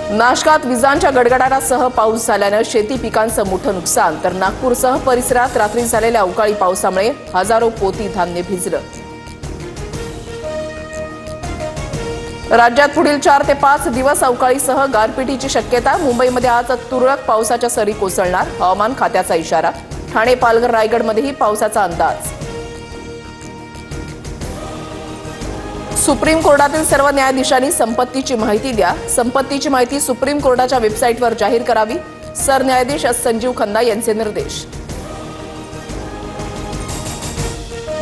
नाशकात विजांच्या गडगडाटासह पाऊस झाल्याने शेती पिकांचं मोठं नुकसान, तर नागपूरसह परिसरात रात्री झालेल्या अवकाळी पावसामुळे हजारो पोती धान्य भिजलं। राज्यात पुढील 4 ते 5 दिवस अवकाळीसह गारपिटीची शक्यता। मुंबईमध्ये आज तुरळक पावसाच्या सरी कोसळणार, हवामान खात्याचा इशारा। ठाणे, पालघर, रायगडमध्येही पावसाचा अंदाज। सुप्रीम कोर्टातील सर्व न्यायाधीशांनी संपत्तीची माहिती द्या। संपत्तीची माहिती सुप्रीम कोर्टाच्या वेबसाईटवर जाहीर करावी, सरन्यायाधीश संजीव खन्ना यांचे निर्देश।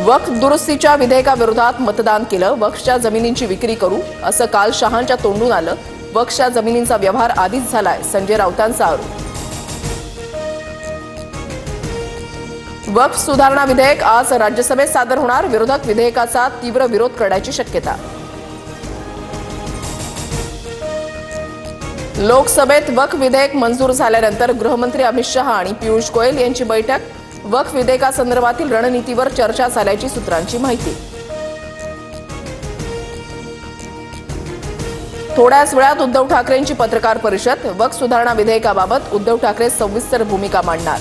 वक्फ दुरुस्तीच्या विधेयकाविरोधात मतदान केलं, वक्फच्या जमिनींची विक्री करू असं काल शहांच्या तोंडून आलं। वक्फच्या जमिनींचा व्यवहार आधीच झालाय, संजय राऊतांचा आरोप। वक्फ सुधारणा विधेयक आज राज्यसभेत सादर होणार, विरोधक विधेयकाचा तीव्र विरोध करण्याची शक्यता। लोकसभेत वक्फ विधेयक मंजूर झाल्यानंतर गृहमंत्री अमित शहा आणि पियुष गोयल यांची बैठक। वक्फ विधेयकासंदर्भातील रणनीतीवर चर्चा झाल्याची सूत्रांची माहिती। थोड्याच वेळात उद्धव ठाकरेंची पत्रकार परिषद। वक्फ सुधारणा विधेयकाबाबत उद्धव ठाकरे सविस्तर भूमिका मांडणार।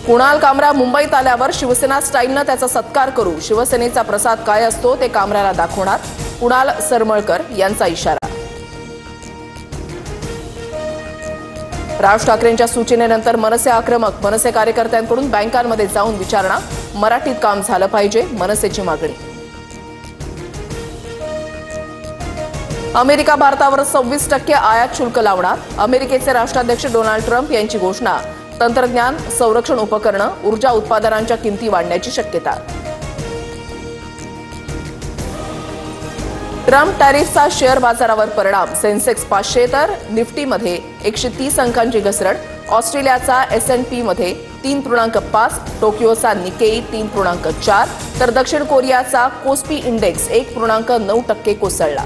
कुणाल कामरा मुंबईत आल्यावर शिवसेना स्टाईलनं त्याचा सत्कार करू, शिवसेनेचा प्रसाद काय असतो ते कामराला दाखवणार, कुणाल सरमळकर यांचा इशारा। राज ठाकरेंच्या सूचनेनंतर मनसे आक्रमक, मनसे कार्यकर्त्यांकडून बँकांमध्ये जाऊन विचारणा, मराठीत काम झालं पाहिजे, मनसेची मागणी। अमेरिका भारतावर 26% आयात शुल्क लावणार, अमेरिकेचे राष्ट्राध्यक्ष डोनाल्ड ट्रम्प यांची घोषणा। तंत्रज्ञान, संरक्षण उपकरणं, ऊर्जा उत्पादनांच्या किमती वाढण्याची शक्यता। ट्रम्प टॅरिफचा शेअर बाजारावर परिणाम, सेन्सेक्स 500 तर निफ्टीमध्ये 130 अंकांची घसरण। ऑस्ट्रेलियाचा S&P मध्ये 3.5, टोकियोचा निकेई 3.4 तर दक्षिण कोरियाचा कोस्पी इंडेक्स 1.9% कोसळला।